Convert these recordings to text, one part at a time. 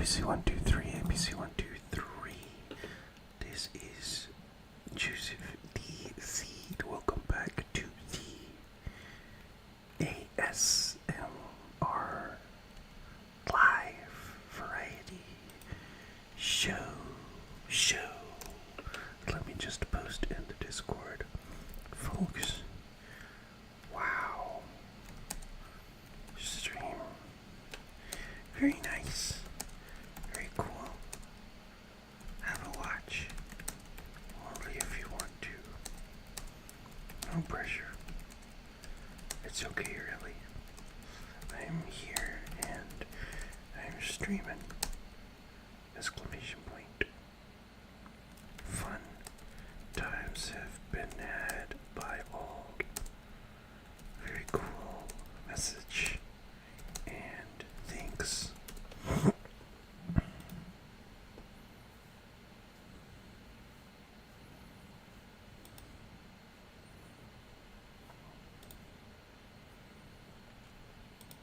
ABC123, ABC123. This is Joseph D. Seed. Welcome back to the ASMR Live Variety Show. Let me just post in the Discord, folks. Wow. Stream. Very nice. Very cool. Have a watch. Only if you want to. No pressure. It's okay, really. I'm here and I'm streaming. Exclamation point. Fun times have been had by all. Very cool message. And thanks.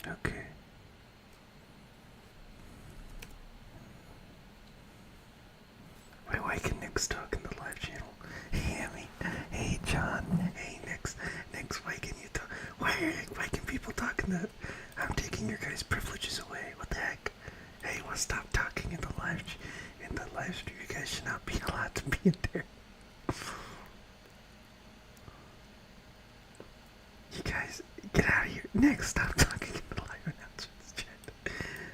Okay. Wait, why can Nick's talk in the live channel? Hey, Emmy. Hey, John. Hey, Nick's. Why can you talk? Why can people talk in that? I'm taking your guys' privileges away. What the heck? Hey, well, stop talking in the live stream. You guys should not be allowed to be in there. You guys, get out of here. Nick, stop talking in the live announcements chat.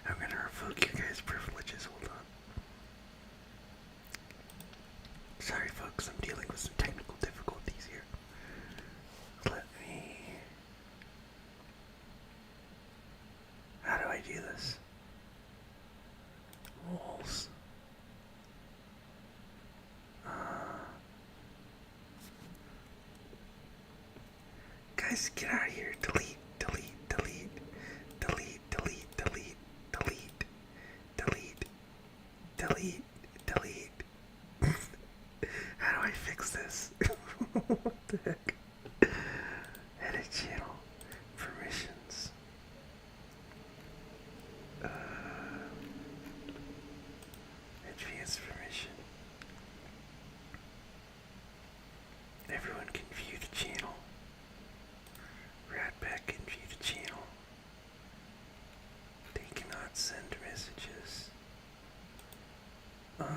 I'm gonna revoke you guys' privileges. Hold on. Sorry, folks. I'm dealing with some technical difficulties here. Let me... How do I do this? Walls. Guys, get out of here. Delete. How do I fix this? What the heck? Edit channel. Permissions. Advanced permission. Everyone can view the channel. Ratback can view the channel. They cannot send messages. Hold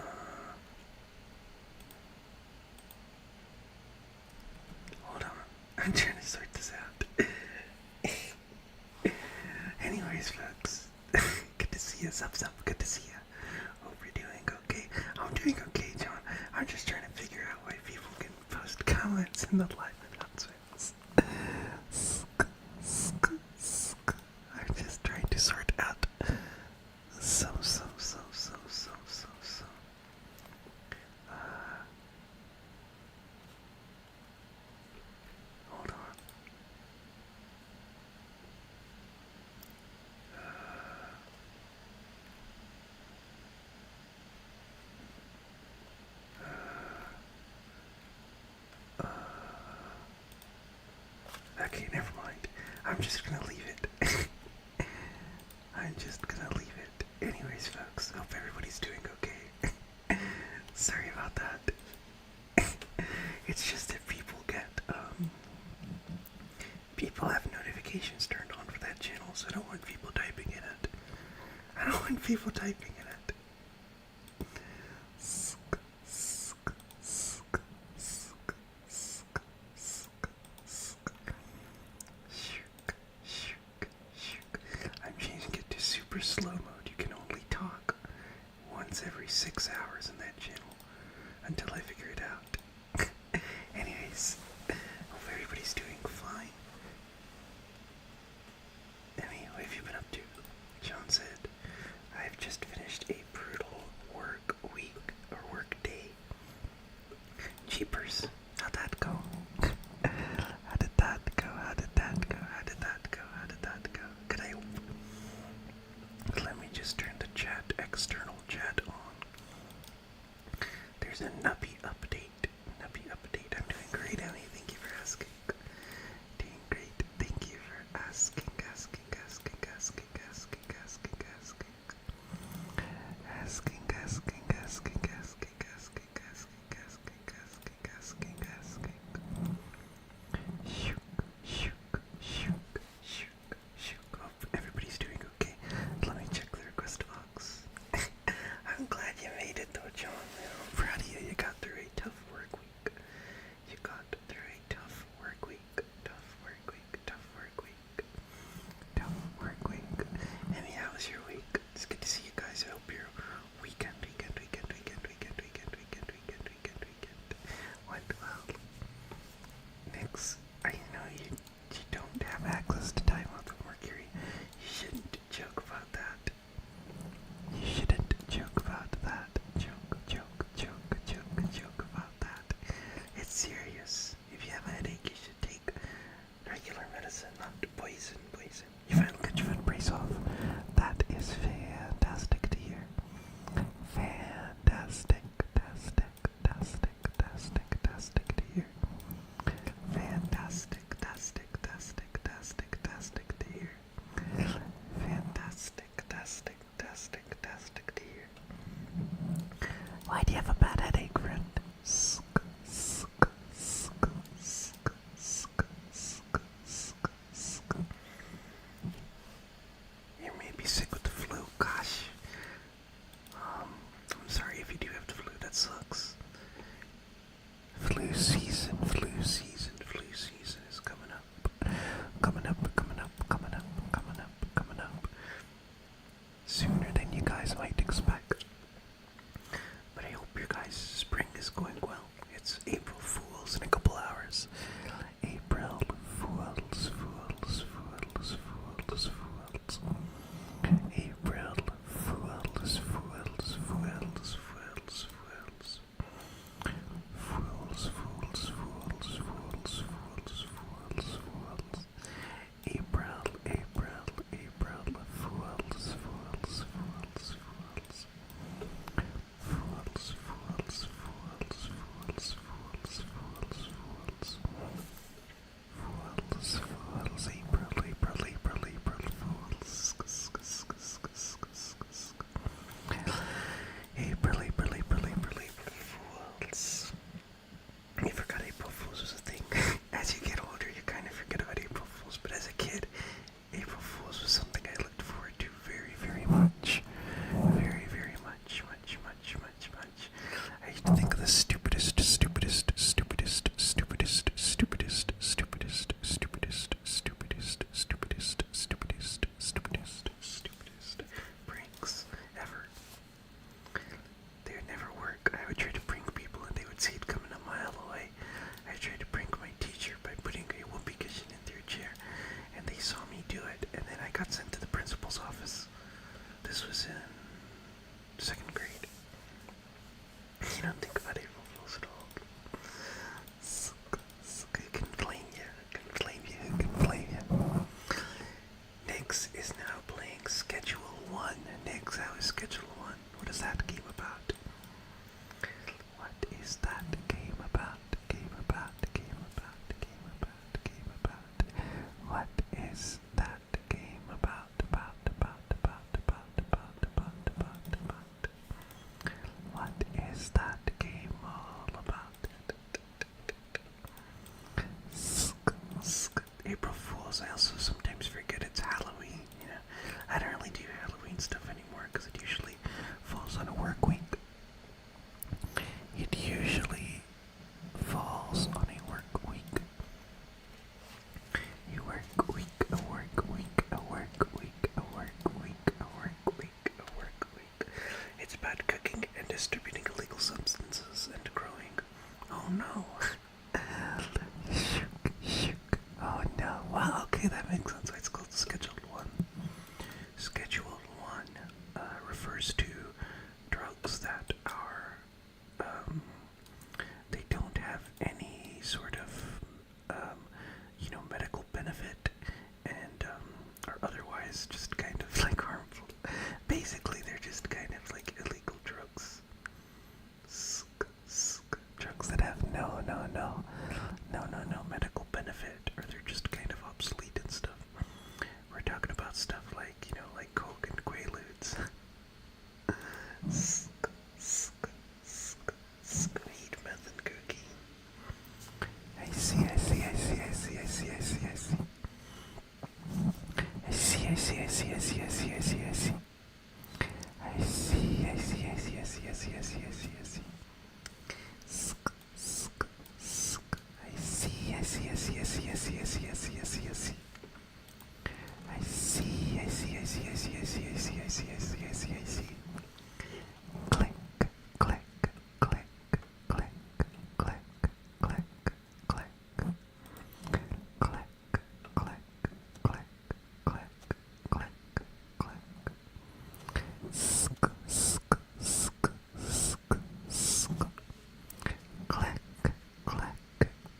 on. I'm trying to sort this out. Anyways, folks. Good to see you. Sup. Good to see you. Hope you're doing okay. I'm doing okay, John. I'm just trying to figure out why people can post comments in the live announcements. I'm just trying to sort out some. Hold on. Okay, never mind. I'm just gonna leave it. I'm just gonna leave it. Anyways, folks, hope everybody's doing okay. Sorry about that. It's just that people get, people have notifications turned on for that channel, so I don't want people typing in it. I don't want people typing in it. I'm changing it to super slow mode. You can only talk once every 6 hours in that channel until I figure it out. Anyways, hope everybody's doing fine. Emmy, what have you been up to? John said, I've just finished a brutal work week or work day. Jeepers, how'd that go? How did that go? Could I hope? Let me just turn the chat, external chat on. There's a Nuppy update. I'm doing great, Emmy. Thank you for asking. Doing great. Thank you for asking. Nyx is now playing Schedule 1. Nyx, how is Schedule 1? What is that game about? What is that game about? Game about, game about, game about, game about. What is that game about? About. What is that game all about? April Fools. I also sometimes forget it's Halloween. You know, I don't really do Halloween stuff anymore because it usually falls on a work week. It usually falls on a work week. A work week, a work week, a work week, a work week, a work week, a work week. It's about cooking and distributing illegal substances and growing. Oh no. Shook. Oh no. Well, okay, that makes sense. It's called Scheduled 1. Scheduled 1 refers to drugs that are, they don't have any sort of, medical benefit and are otherwise just kind of like harmful. Basically, they're just kind of like illegal drugs. Drugs that have no medical benefit, or they're just kind of obsolete and stuff. We're talking about stuff like, like coke and quaaludes. Weed, meth, and cocaine. I see. I see. Click, click, click, click, click, click, click. Click, click, click, click, click, click. Sk, sk, sk, sk, sk. Click, click, click,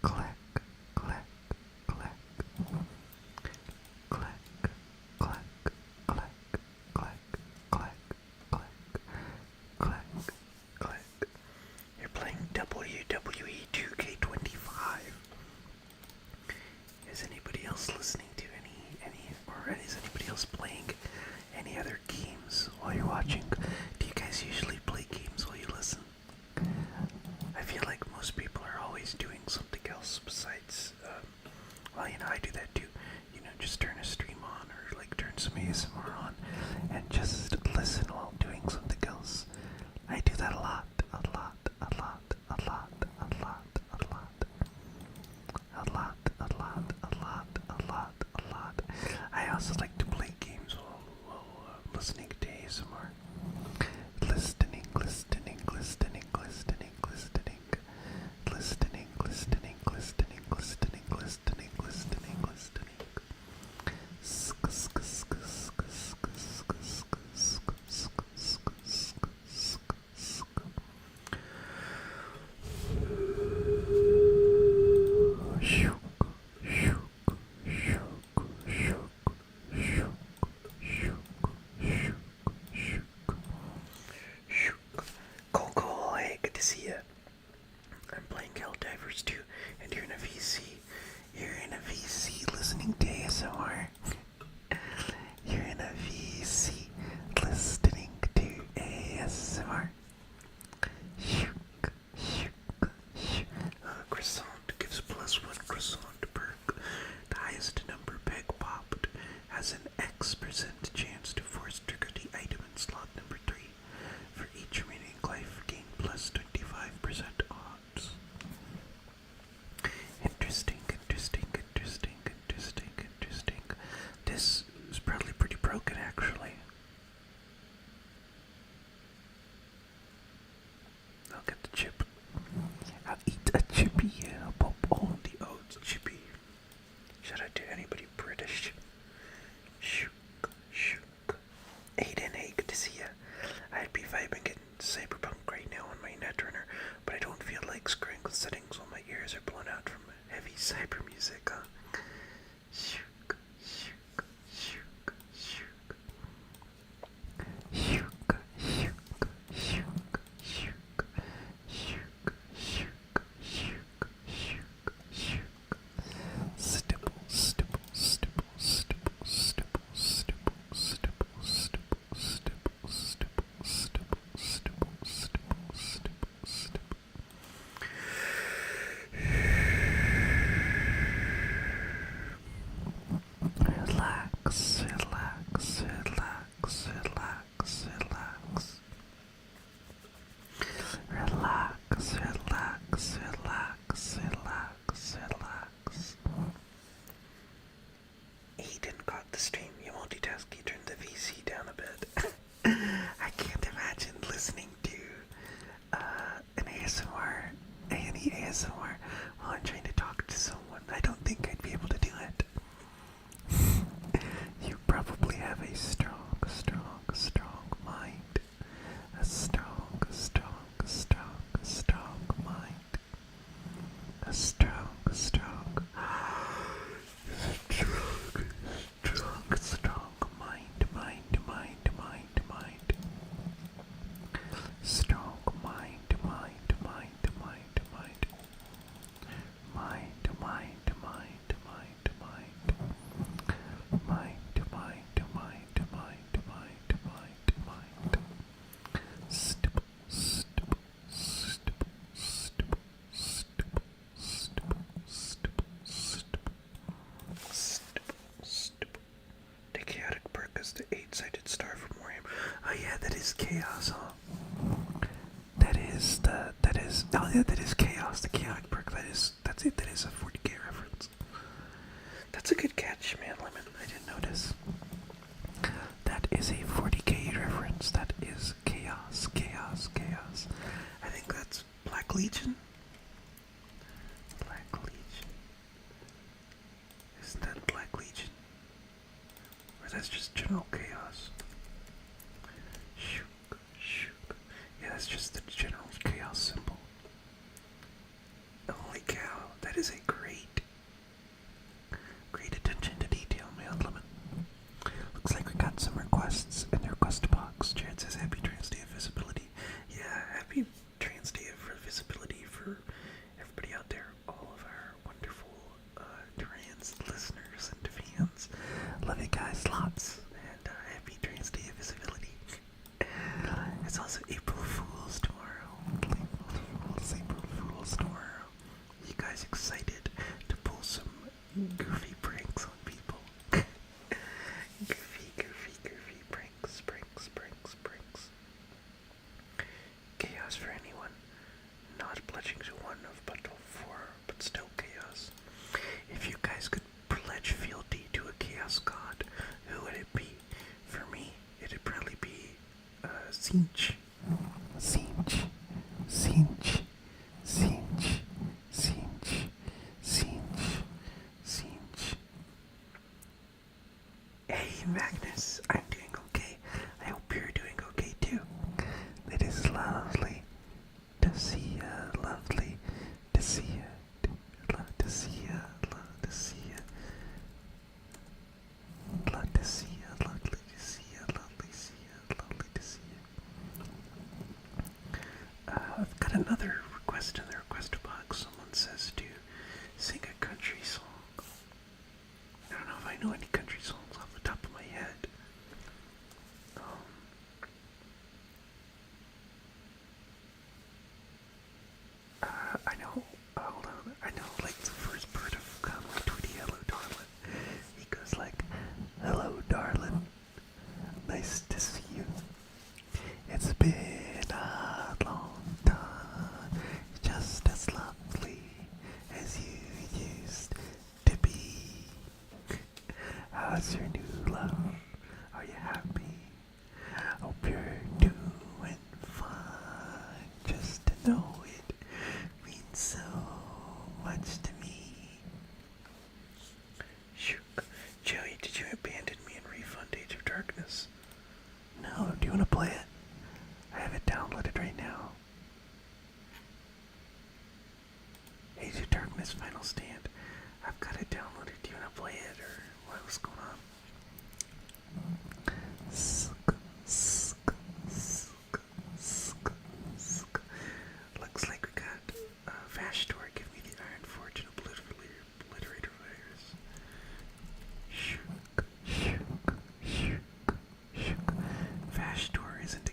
click, click. Click, click, click, click, click, click, click. You're playing WWE 2K25. Is anybody else listening to or is anybody else playing any other games while you're watching? Do you guys usually play games while you listen? I feel like most people are always doing something else besides, I do that too. Just turn a stream on or like turn some ASMR on and just listen while doing something else. I do that a lot. I also like to play games while listening to ASMR. Listening. cast an 8-sided star from Warhammer. Oh yeah, that is chaos, huh? That is oh yeah, that is chaos, the chaotic perk. That's it, that is a 40k reference. That's a good catch, man, Lemon. I didn't notice. That is a 40k reference. That is chaos, chaos, chaos. I think that's Black Legion. Black Legion. Isn't that Black Legion? Or that's just general chaos? Shook, shook. Yeah, that's just the general chaos symbol. Holy cow, that is a great attention to detail, man, Lemon. Looks like we got some requests in the request box. Jared says, Happy Trans Day of Visibility. Yeah, happy Trans Day of Visibility for everybody out there, all of our wonderful trans listeners and fans. Love you guys lots, and happy Trans Day of Visibility. It's also April Fool's tomorrow. April Fool's tomorrow. You guys excited to pull some goofy pranks on people? Goofy pranks. Chaos for anyone not pledging to one of Bundle 4, but still chaos. If you guys could pledge fealty to a chaos god, who would it be? For me, it'd probably be Sinch. Hey Magnus, I'm doing okay. I hope you're doing okay too. It is lovely to see ya, lovely to see ya, love to see ya, love to see ya, love to see ya, lovely to see ya, lovely to see ya, lovely to see ya. I've got another request in the request box. Someone says to sing a country song. I don't know if I know any country songs off the top of my head. I know, hold on, I know like the first part of my Tweety Hello Darlin'. He goes like, Hello darling, nice to see you. It's been a long time, just as lovely as you used to be. How's your new love? Are you happy? Hope you're doing fine. Just to know it means so much to me. Shook. Joey, did you abandon me and refund Age of Darkness? No, do you want to play it? I have it downloaded right now. Age of Darkness Final Stand. I've got it downloaded. Do you want to play it, or what's going on? Looks like we got Vashtor. Give me the Iron Forge and Obliterator Virus. Shook. Vashtor isn't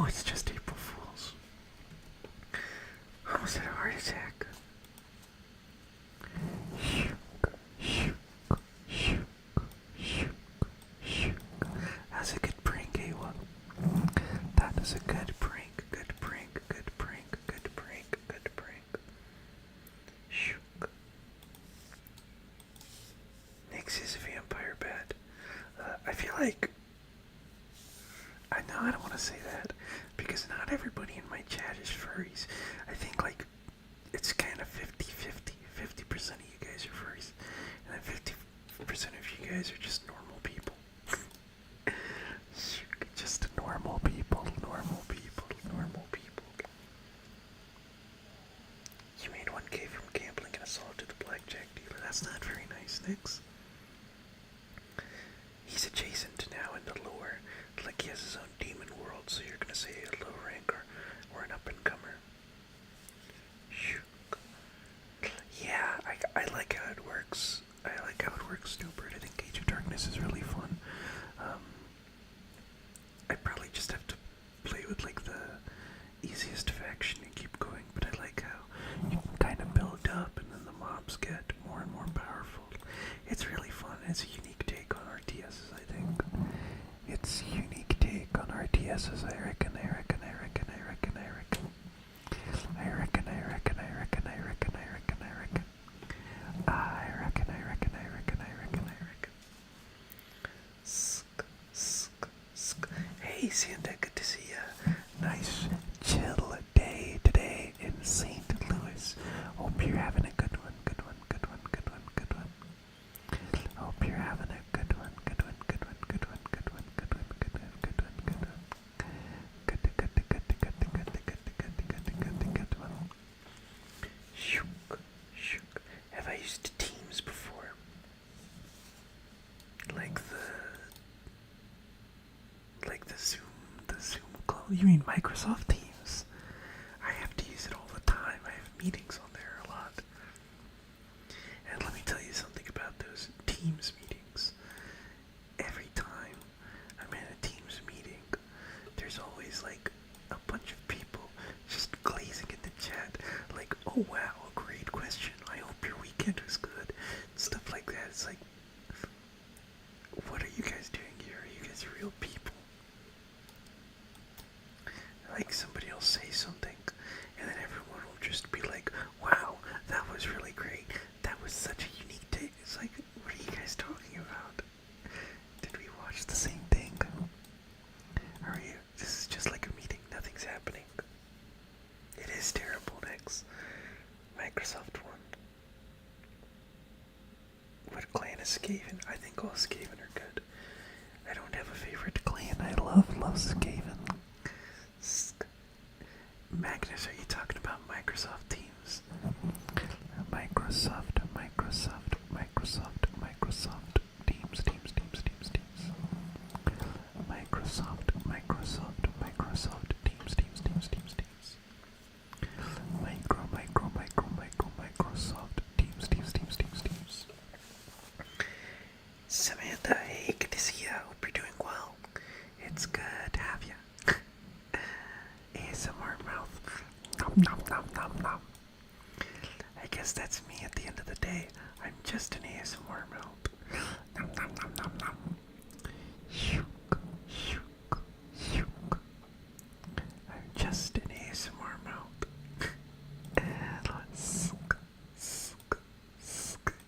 it's just April Fools. I almost had a heart attack. That's a good prank, A1. That is a good prank, good prank, good prank, good prank, good prank. Shook. Nyx is a vampire bat. I feel like... I know I don't want to say that, because not everybody in my chat is furries. I think like it's kind of 50-50. 50% of you guys are furries, and then 50% of you guys are just normal people. Just normal people, normal people, normal people. You made 1K from gambling and assault to the blackjack dealer. That's not very nice, Nyx. He's adjacent now in the lore, like he has his own demon world, so you're gonna say a low rank or an up-and-comer. Yeah, I like how it works. I like how it works, Snowbird. I think Age of Darkness is really fun. I probably just have to play with like the easiest faction and keep going, but I like how you can kind of build up and then the mobs get more and more powerful. It's really fun. It's a unique take on RTSs, I think. It's a unique take on RTSs, I reckon. Hey, Santa, good to see ya. Nice, chill day today in St. Louis. Hope you're having a good one, good one, good one, good one, good one. Hope you're having a good one, good one, good one, good one, good one, good one, good one, good one, good one. Good one. Shook, shook. Have I used Teams before? Like the Zoom call. You mean Microsoft Teams? I have to use it all the time. I have meetings on there a lot. And let me tell you something about those Teams meetings. Every time I'm in a Teams meeting, there's always like a bunch of people just glazing in the chat, like, oh wow, a great question. I hope your weekend was good. Stuff like that. It's like, what are you guys doing here? Are you guys real people? Like somebody will say something, and then everyone will just be like, wow, that was really great. That was such a unique take. It's like, what are you guys talking about? Did we watch the same thing? Are you? This is just like a meeting. Nothing's happening. It is terrible, Nyx. Microsoft won. What clan is Skaven? I think all Skaven are good. I don't have a favorite clan. I love Skaven. Magnus, are you talking about Microsoft Teams? Microsoft Teams. Microsoft Teams. Microsoft Teams. Samantha, hey, good to see ya. Hope you're doing well. It's good to have ya. ASMR mouth. Nom nom nom nom. I guess that's me at the end of the day. I'm just an ASMR mouth. Nom nom nom nom nom. Shook, shook, shook. I'm just an ASMR mouth.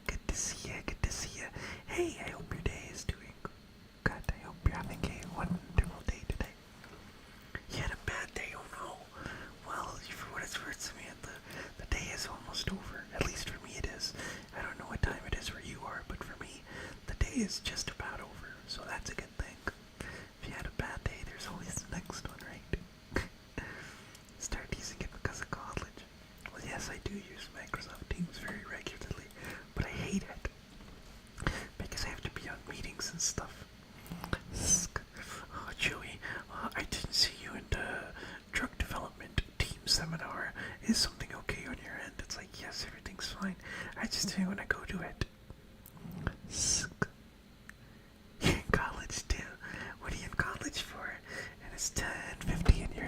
Good to see ya, good to see ya. Hey, I hope your day is doing good. I hope you're having a wonderful day today. You had a bad day, oh no. Well, for what it's worth, Samantha, the day is almost over. At least for me it is. I don't know what time it is where you are, but for me, the day is just about over. So that's a good thing. If you had a bad day, there's always the next one, right? Start using it because of college. Well, yes, I do use Microsoft Teams very regularly, but I hate it because I have to be on meetings and stuff. Oh, Joey, I didn't see you in the drug development team seminar. Is something okay on your end? It's like, yes, everything's fine. I just didn't want to go to it. You're in college too. What are you in college for? And it's 10:50 and you're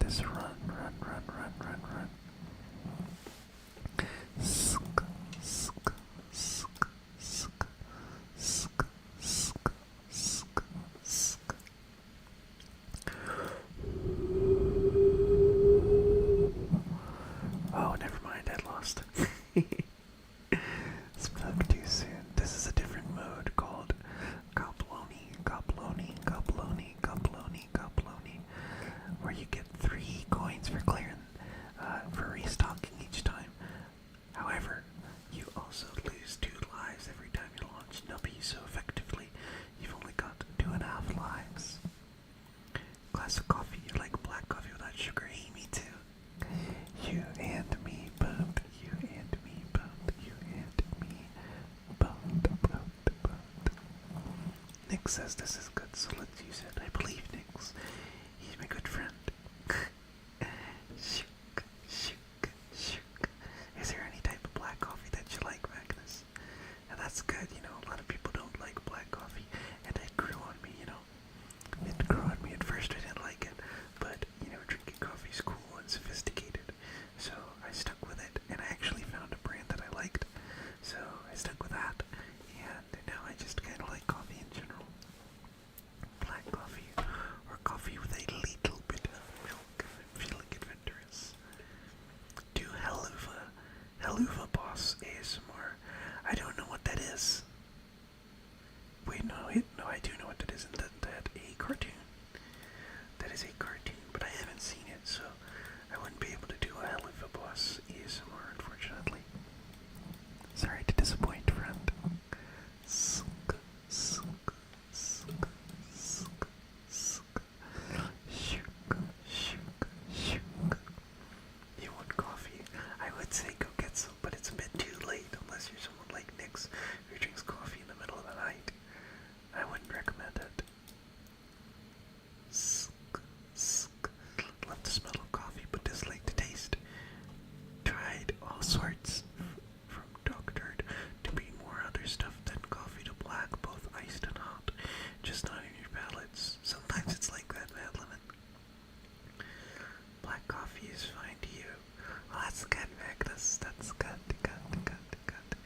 this. Run, run, run, run, run, run. Sk, sk, sk, sk, sk, sk, sk, sk. Oh, never mind, I lost. Spoke too soon. This is a different mode called Gobloni, Gobloni, Gobloni, Gobloni, Gobloni, where you get 3 coins for clearing, for restocking each time. However, you also lose 2 lives every time you launch Nubby, so effectively, you've only got 2.5 lives. Glass of coffee, you like black coffee without sugar? Hey, me too. You and me both, you and me both, you and me both. Nick says this is good, so let's use it. I believe Nick's. He's my good friend. Shook, shook, shook. Is there any type of black coffee that you like, Magnus? And that's good, you know, a lot of people don't like black coffee, and it grew on me, you know. It grew on me. At first I didn't like it, but, you know, drinking coffee is cool and sophisticated. So I stuck with it, and I actually found a brand that I liked. So I stuck with that, and now I just kind of like coffee in general. Black coffee, or coffee with a little bit of milk. I'm feeling adventurous. Do Helluva. Helluva Boss ASMR. I don't know what that is. Wait, no, I do know what that is. Isn't that a cartoon? That is a cartoon, but I haven't seen it, so I wouldn't be able to do a Helluva Boss ASMR, unfortunately. Sorry to disappoint, friend. Suk, suk, suk, suk, suk. Shook, shook, shook. You want coffee? I would say go get some, but it's a bit too late unless you're someone like Nix who drinks coffee in the middle of the night. I wouldn't recommend it. Suk, suk. Love the smell of coffee, but dislike the taste. Tried all sorts, from doctored to be more other stuff than coffee to black, both iced and hot, just not in your palates. Sometimes it's like that, Mad Lemon. Black coffee is fine to you. Well, that's good, Magnus. That's good, good, good, good.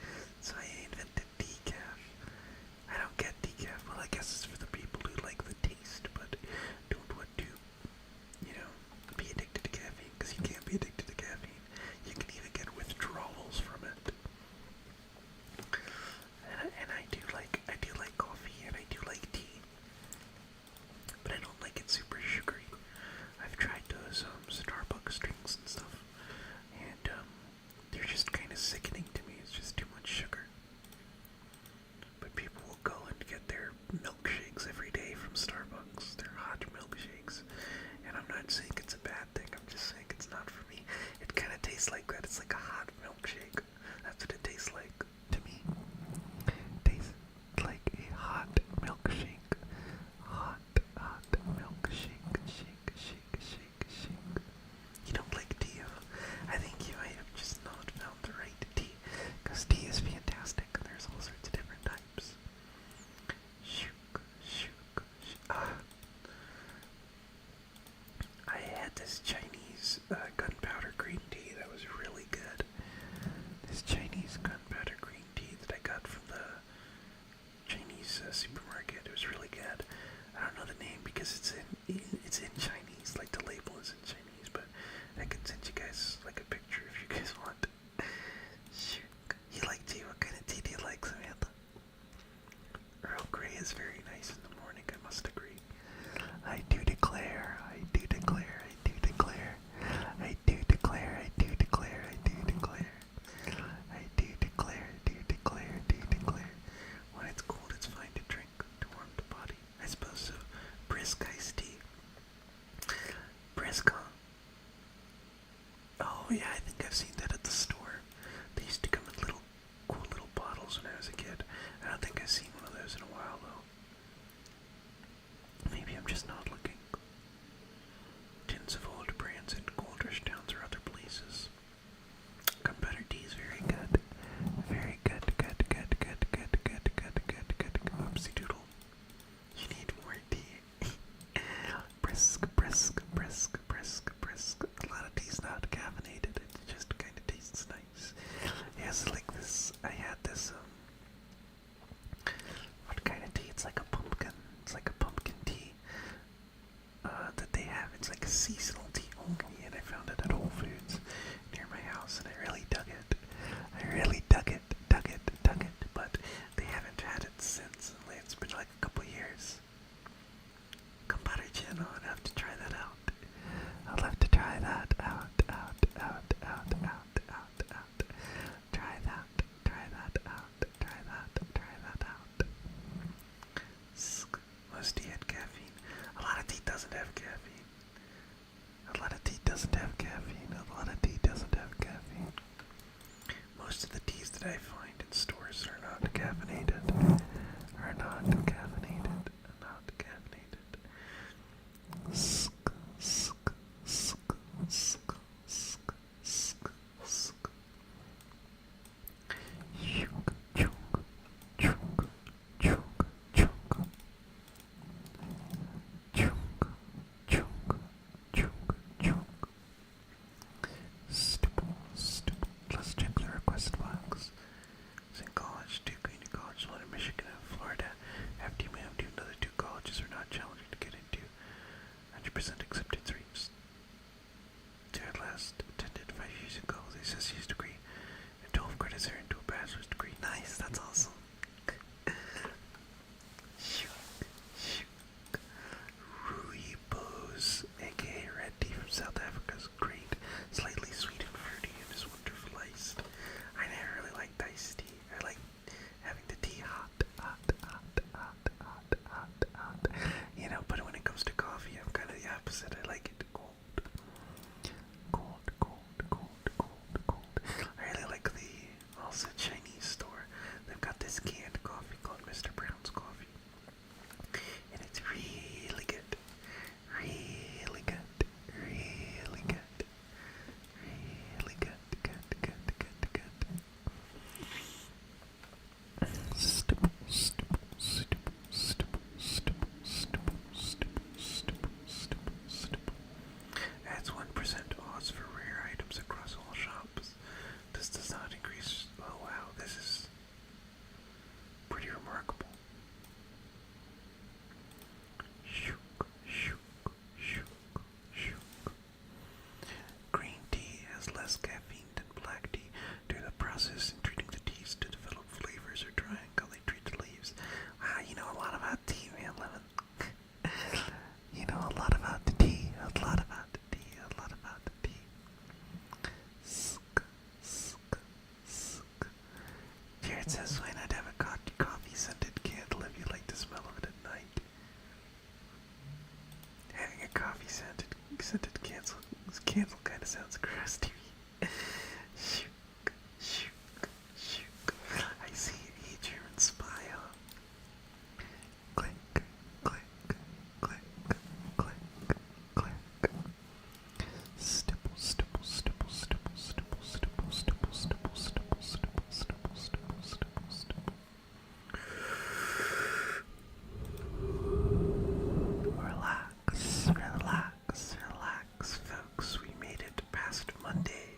So I invented decaf. I don't get decaf. Well, I guess it's for the people who like the taste, but don't want to, you know, be addicted to caffeine, because you can't be addicted to caffeine. You can even get withdrawals from it. And I do like coffee, and I do like tea, but I don't like it super sugary. I've tried those Starbucks drinks and stuff, and they're just kind of sickening to me. It's just too much sugar. But people will go and get their milkshakes every day from Starbucks. They're hot milkshakes, and I'm not saying it's a bad thing. I'm just saying it's not for me. It kind of tastes like that. It's like a hot milkshake. That's what it tastes like to me. Tastes like a hot milkshake. Hot milkshake. Shake, shake, shake, shake. You don't like tea, huh? I think you might have just not found the right tea, because tea is fantastic. There's all sorts of different types. Shook, shook, shook. I had this Chinese gunpowder green tea that was really good. This Chinese gunpowder green tea that I got from the Chinese supermarket. It was really good. I don't know the name because it's in Chinese, like the label is in Chinese, but I can send you guys like a picture if you guys want. Shook. You like tea? What kind of tea do you like, Samantha? Earl Grey is very nice in the morning, I must agree. I do declare, I do declare, I do declare, I do declare, I do declare, I do declare, I do declare, do declare, do declare. When it's cold, it's fine to drink to warm the body. I suppose so. Brisk iced tea. Brisk, huh? Oh yeah, I think I've seen that at the store. They used to come in cool little bottles when I was a kid. I don't think I've seen one of those in a while though. Maybe I'm just not looking. Tins of old brands in Goldrush towns or other places. Gunpowder tea is very good. Very good, good, good, good, good, good, good, good, good. Oopsie doodle. You need more tea. Brisk, brisk, brisk, brisk, brisk. seasonal tea only, and I found it at Whole Foods near my house, and I really dug it. I really dug it, but they haven't had it since. It's been like a couple years. Compare channel, I'd have to try that out. I'll have to try that out. Try that out. Most tea had caffeine. A lot of tea doesn't have caffeine. Most of the teas that I find in stores are not caffeinated. Let's check the request box. It's in college, two community colleges, one in Michigan and Florida. After you move to another two colleges are not challenging to get into. 100% acceptance rates. To at last attended 5 years ago, the associate's degree and 12 credits earned to a bachelor's degree. Nice, that's awesome. Rui Bose, aka Red Tea from South Africa, is great, slightly sweet and fruity, and is wonderful iced. I never really liked iced tea. I like having the tea hot. You know, but when it comes to coffee, I'm kind of the opposite. I like it cold. I really like the also Chinese store. They've got this canned coffee called Mr. Brown's Coffee. And it's really good. Adds 1% odds for rare items across all shops. This does not increase. Oh wow, this is pretty remarkable. Green tea has less caffeine than black tea due to the process in treating the teas to develop flavors or drying how they treat the leaves. Wow, you know a lot about tea, man, Lemon. You know a lot about the tea. Here it says, why not have a coffee scented candle if you like the smell of it at night? Having a coffee scented candle kind of sounds gross to me. I see a German spy, huh? Click. Relax, folks. We made it past Monday.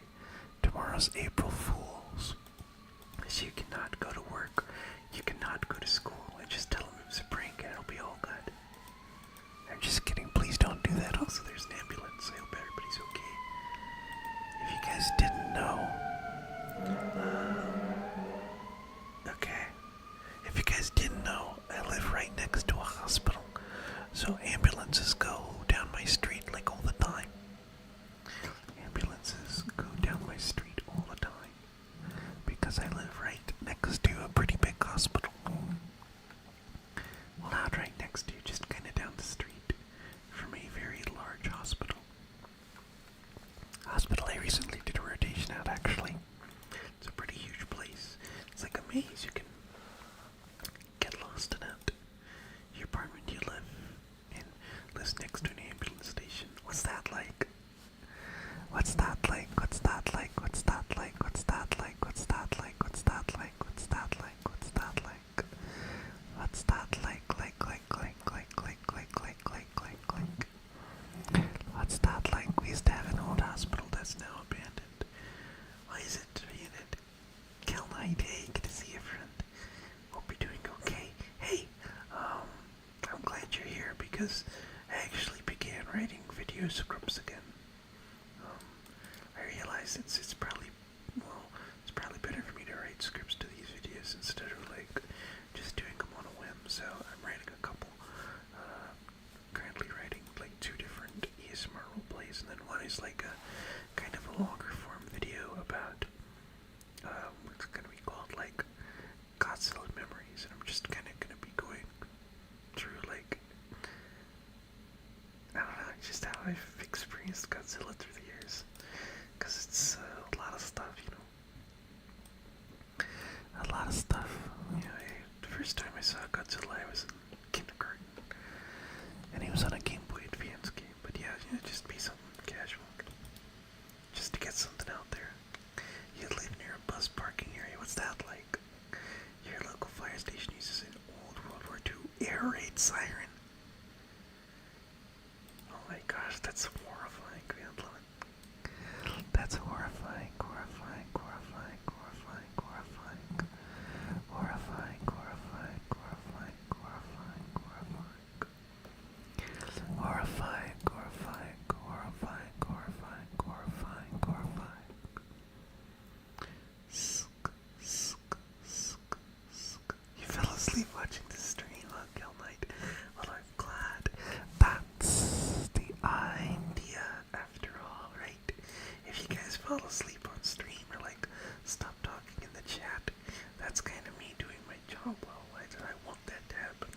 Tomorrow's April Fool's. So you cannot go to work, you cannot go to school, and just tell them it's a prank and it'll be all good. I'm just kidding, please don't do that. Also, there's an ambulance. I hope everybody's okay. If you guys didn't know, if you guys didn't know, I live right next to a hospital, so ambulances go down my street like all the time. Because I live right next to a pretty big hospital. Well, not right next to, just kind of down the street from a very large hospital. I recently did a rotation out, actually. It's a pretty huge place. It's like a maze. You can get lost in it. Your apartment you live in lives next to an ambulance station. What's that like? We used to have an old hospital that's now abandoned. Why is it abandoned? Cal Knight, hey, good to see you, friend. Hope you're doing okay. Hey, I'm glad you're here because I actually began writing video do scripts again. I realize it's probably, well, it's probably better for me to write scripts to these videos instead of like just doing them on a whim. So I'm writing a couple. Currently writing like 2 different ASMR role plays, and then one is like a kind of a longer form video about what's gonna be called like Godzilla memories, and I'm just kind of gonna be going through like, I don't know, just how I've experienced Godzilla through the years, because it's a lot of stuff, you know. A lot of stuff. You know, the first time I saw Godzilla, I was in kindergarten, and he was on a Game Boy Advance game. But yeah, you know, just be something casual, just to get something out there. You live near a bus parking area. What's that like? Your local fire station uses an old World War II air raid siren. Oh my gosh, that's horrifying, Grandlin. That's horrifying, horrifying, horrifying, horrifying, horrifying. Horrifying, horrifying, horrifying, horrifying, horrifying. Horrifying, horrifying, horrifying, horrifying, horrifying, horrifying. Sk, sk, sk, sk. You fell asleep watching the stream on Kill Night. Well, I'm glad. That's the idea, after all, right? If you guys fall asleep on stream or like stop talking in the chat, that's kind of me doing my job well. I want that to happen.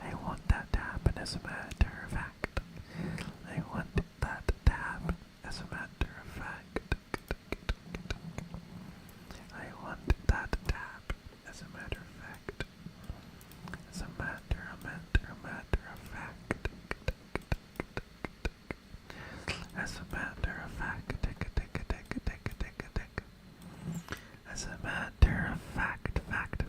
I want that to happen as a matter of fact. I want that to happen as a matter of fact. I want that to happen as a matter of fact. As a matter of fact. As a matter of fact. As a matter of fact, fact.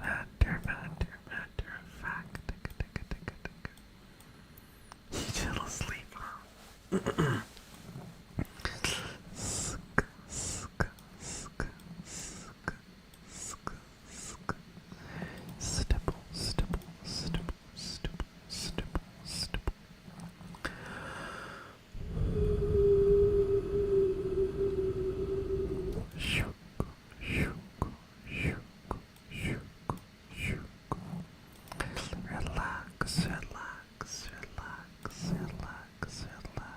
Matter of fact. You fell asleep, huh? Sk, sk, sk, sk, sk, sk. Stipple, stipple, stipple, stipple, stipple, stipple. Shook, shook, shook, shook, shook. Relax, relax, relax, relax, relax.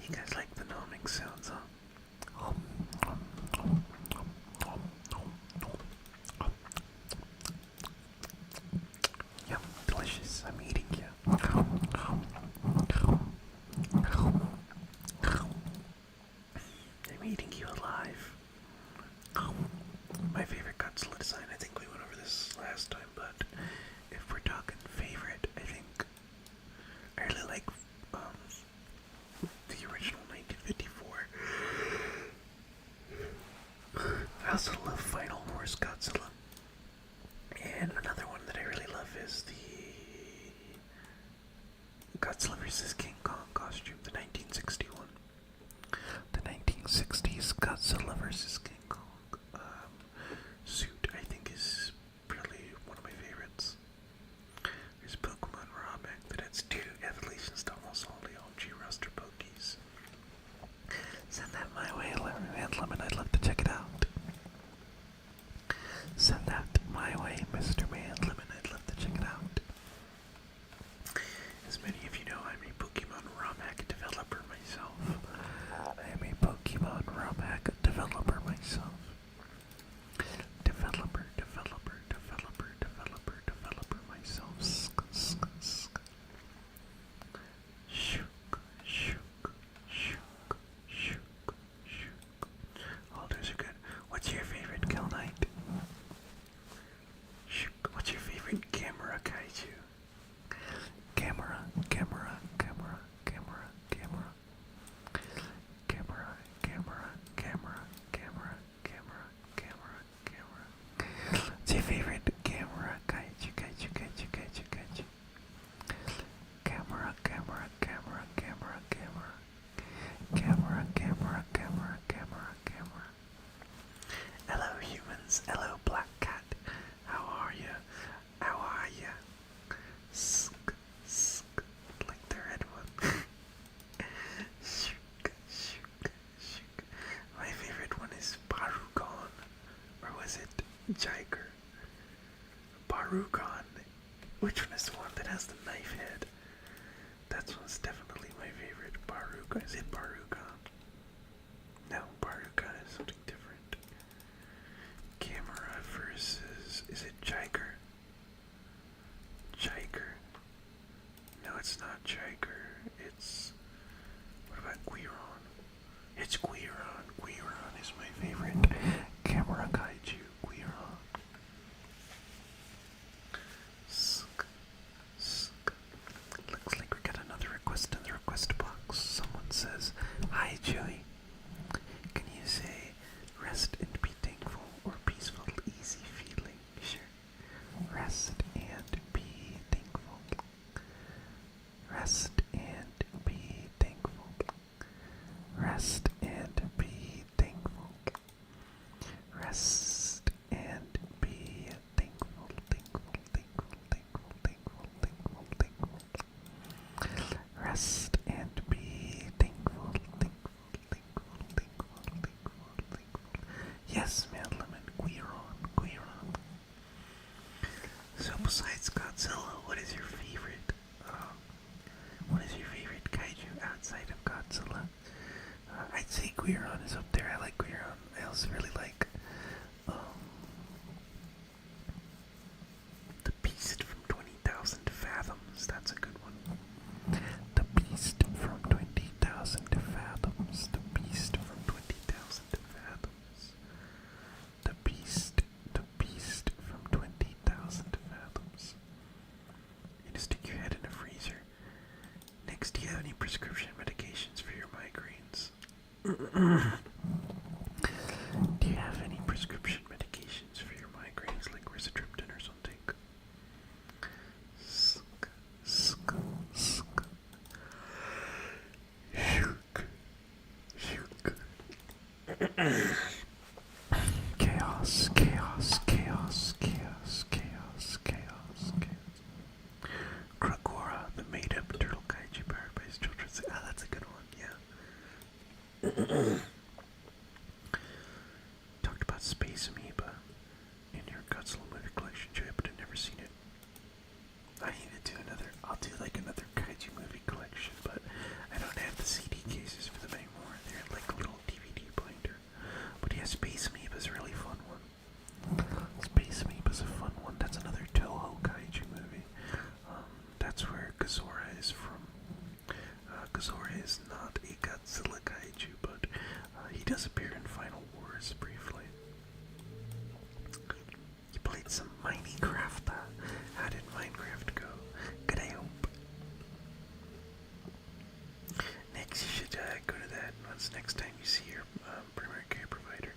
You guys like the numbing sounds, huh? Yum, delicious. I'm eating you. I'm eating you alive. My favorite Godzilla design, I think we went over this last time, but if we're talking favorite, I think I really like the original 1954. I also love Final Wars Godzilla. And another one that I really love is the Godzilla vs. King Kong costume, the 1961. The 1960s Godzilla vs. King Kong suit, I think, is really one of my favorites. There's Pokemon Raw Mac that has 2 evolutions to almost all the OG roster Pokies. Send that my way, Lemon. I'd love to check it out. Send that my way, Mr. Man Lemon. I'd love to check it out. As many of you know, I'm a Pokemon ROM-hack developer myself. I am a Pokemon ROM-hack developer myself. Developer myself. Shook. All those are good. What's your favorite Kill Knight? What's your favorite camera kaiju? Camera. What's your favorite camera kaiju? Camera. Hello humans, hello black cat. How are ya? Like the red one. Shook. My favorite one is Barugon. Or was it Jiger? Barugon. Which one is the one that has the knife head? That one's definitely my favorite. Barugon. Is it Barugon? No, Barugon is something different. Camera versus... Is it Jiger? No, it's not Jiger. It's... What about Guiron? It's Guiron. Guiron is my favorite. Camera kaiju. Guiron. Looks like we got another request in the request box. Someone says, "Hi Joey. Can you say rest and be thankful or peaceful, easy feeling?" Sure. Rest and be thankful. Rest and be thankful. Rest and be thankful. Rest and be thankful. Rest and be thankful. Yes, man, Lemon. Guiron. So besides Godzilla, what is your favorite? Kaiju outside of Godzilla? I'd say Guiron is up there. I like Guiron. I also really like the Beast from 20,000 Fathoms. That's a good one. The Beast from 20,000 Fathoms. The Beast from 20,000 Fathoms. The Beast from 20,000 Fathoms. You just stick your head in a freezer. Next, do you have any prescription medications for your migraines? Do you have any prescription medications for your migraines, like rizatriptan or something? Chaos. Kragora, the made-up turtle kaiju powered by his children. Ah, that's a good one, yeah. Talked about Space Amoeba in your Godzilla movie collection, Joey, but I've never seen it. I need to do another. I'll do like another kaiju movie collection, but I don't have the CD cases for migraines. Next time you see your primary care provider,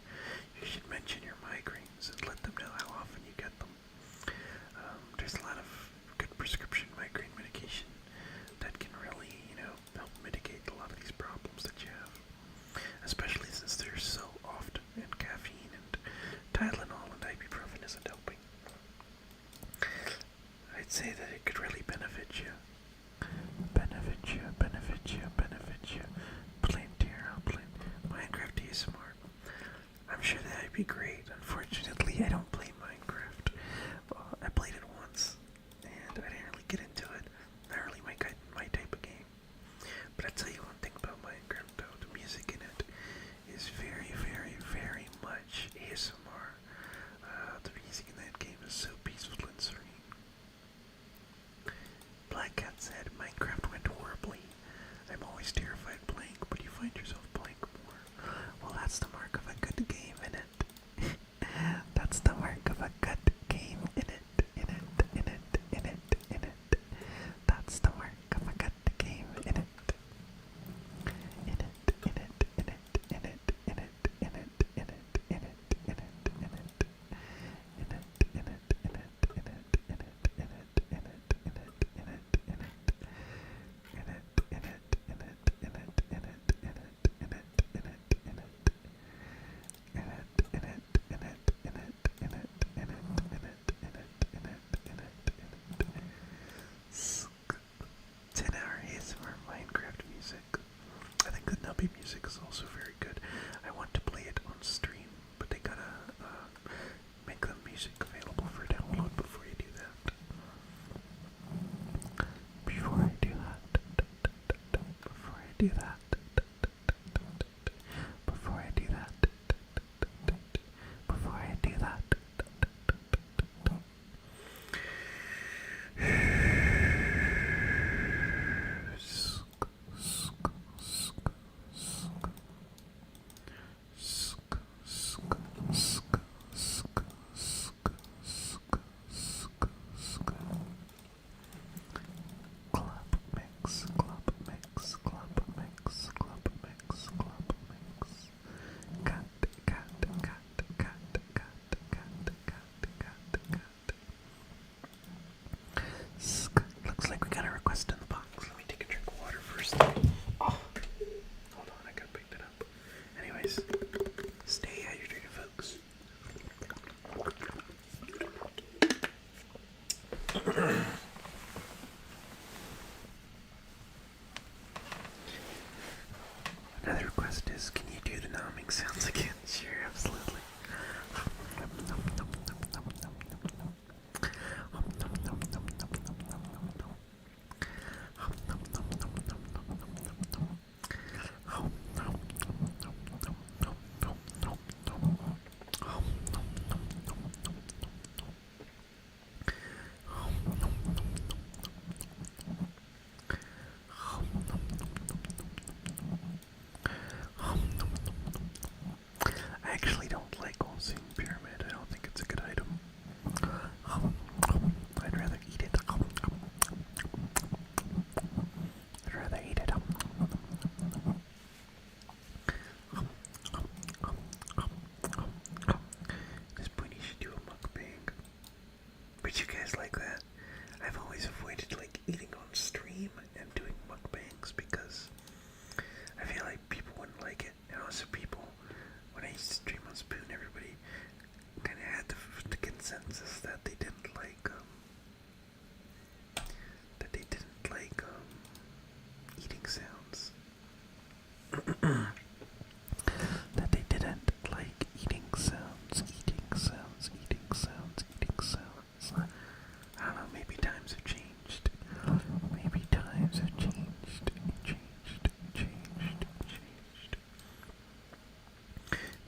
you should mention your migraines and let them know how often you get them. There's a lot of good prescription migraine medication that can really, help mitigate a lot of these problems that you have. Especially since they're so often, and caffeine and Tylenol and ibuprofen isn't helping. I'd say that it could really benefit you. Benefit you. Minecraft ASMR. I'm sure that'd be great. Unfortunately, I don't play Minecraft. I played it once, and I didn't really get into it. Not really my type of game. But I'll tell you one thing about Minecraft, though. The music in it is very, very, very much ASMR. The music in that game is so peaceful and serene. Black Cat said, Minecraft went horribly. I'm always terrified playing, but you find yourself playing more. Well, that's the mark of a good game, innit? That's the mark of a good game, innit? That's the mark of a good game, innit? Minecraft music. I think the Nubby music is also very good. I want to play it on stream, but they gotta make the music available for download before you do that. Before I do that. Looks like we got a request in the box. Let me take a drink of water first. Oh, hold on, I gotta pick that up. Anyways, stay hydrated, folks. Another request is, can you do the numbing sounds again? Sure, absolutely. I actually don't like All-Seeing Pyramid. I don't think it's a good item. I'd rather eat it. This point you should do a mukbang. But you guys like that? I've always avoided eating on stream and doing mukbangs because I feel like people wouldn't like it. And also people, when I used to stream on Spoon, everybody kind of had the consensus that they didn't like eating sounds. That they didn't like eating sounds. I don't know, maybe times have changed.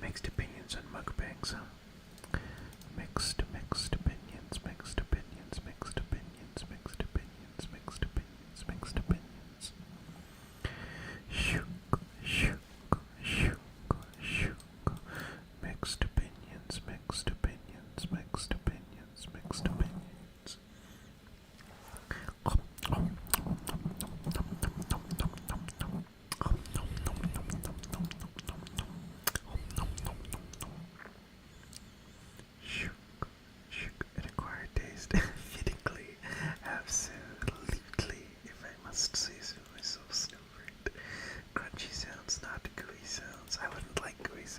Mixed opinions on mukbangs, huh? Mixed opinions.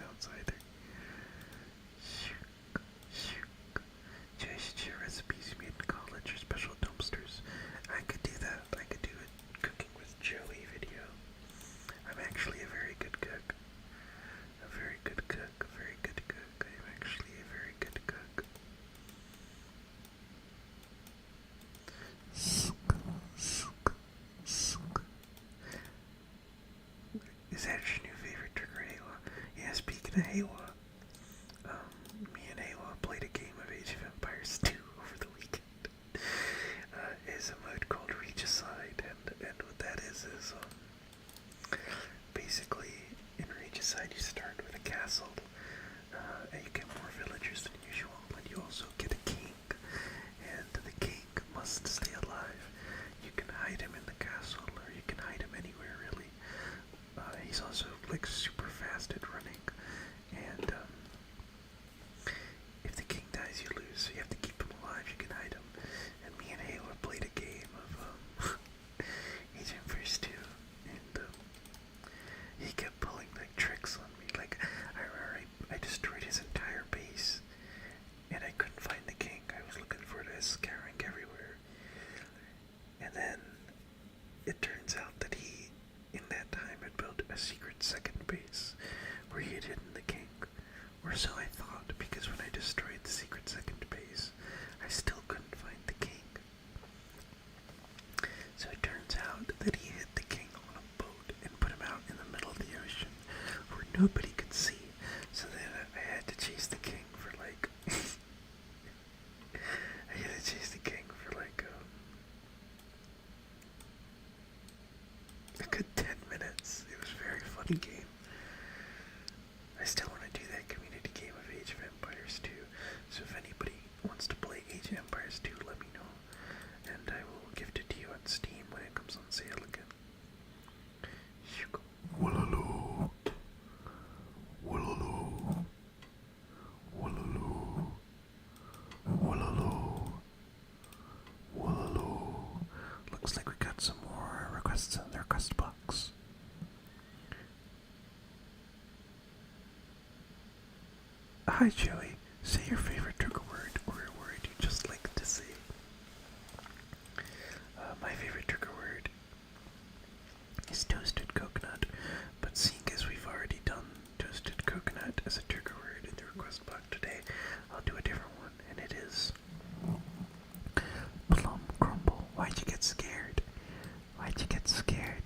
sounds either. Choose your recipes you made in college or special dumpsters. I could do that. I could do a cooking with Joey video. I'm actually a very good cook. A very good cook. A very good cook. I am actually a very good cook. Is that your new favorite trigger, Ayla? Yeah, speaking of Ayla, me and Ayla played a game of Age of Empires 2 over the weekend. It's a mode called Regicide, and what that is basically in Regicide you start with a castle, and you get more villagers than usual, but you also get a king, and the king must stay alive. You can hide him in the castle, or you can hide him anywhere really. He's also like super fast at running, and if the king dies, you lose. So you have to keep him alive. You can hide him. And me and Ayla played a game of Age of Empires 2, and he kept pulling like tricks on me. Like I remember I destroyed his entire base, and I couldn't find the king. I was looking for it, I was scouring everywhere, and then it turns out that he, in that time, had built a secret second base where he had hidden the king. Or so I thought, because when I destroyed the secret second base, I still couldn't find the king. So it turns out that he hid the king on a boat and put him out in the middle of the ocean where nobody could see. So then I had to chase the king for like I had to chase the king for like a good 10 minutes. It was a very funny game. I still want to do that community game of Age of Empires 2. So if anybody wants to play Age of Empires 2, let me know, and I will gift it to you on Steam when it comes on sale again. Wallaloo. Wallaloo. Wallaloo. Wallaloo. Wallaloo. Looks like we got some more requests in the request box. Hi Joey, say your favorite trigger word or a word you just like to say. My favorite trigger word is toasted coconut, but seeing as we've already done toasted coconut as a trigger word in the request box today, I'll do a different one, and it is plum crumble. Why'd you get scared? Why'd you get scared?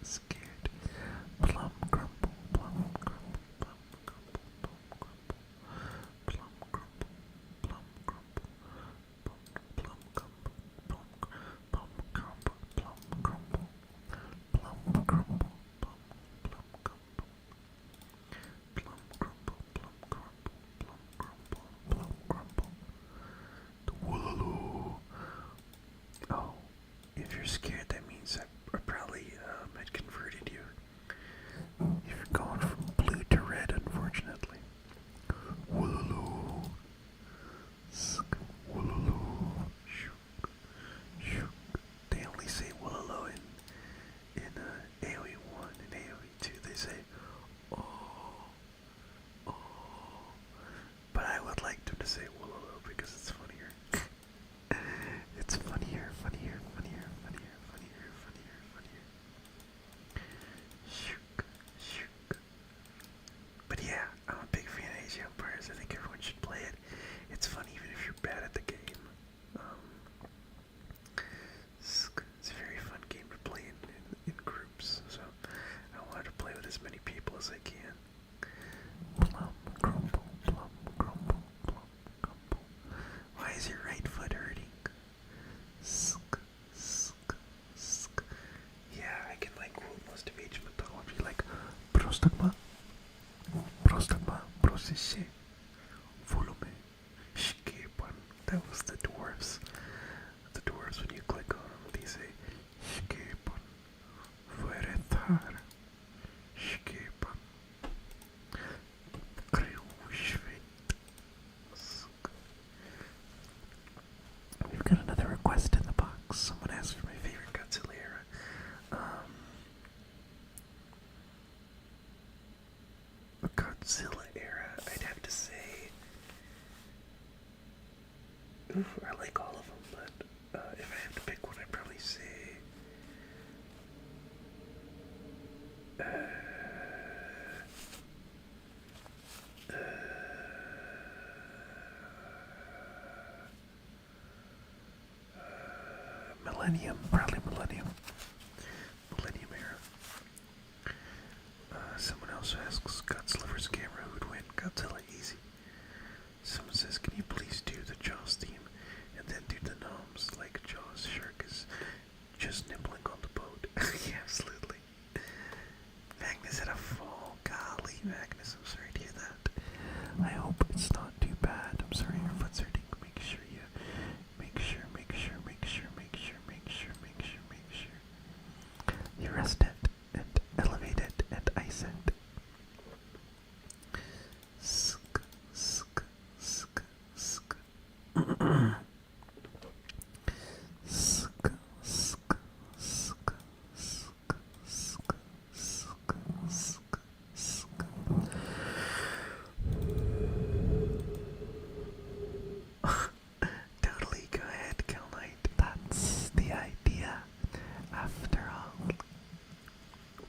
Scared. Plum crumble, plum crumble, plum crumble, plum crumble. Godzilla era, I'd have to say. Ooh, I like all of them, but if I have to pick one, I'd probably say. Millennium, probably Millennium. Millennium era. Someone else asks, Godzilla vs. Camera, who'd win? Godzilla, easy. Someone says, can you please do the Jaws theme and then do the noms like Jaws Shark is just nibbling on the boat? Yeah, absolutely. Magnus had a fall. Golly, Magnus, I'm sorry to hear that. I hope it's not too bad. I'm sorry your foot's hurting. Make sure you you rest it and elevate it and ice it. Sk, sk, sk, sk. Sk, sk, sk, sk, sk, sk, sk, sk. Totally, go ahead, Kill Knight. That's the idea. After all,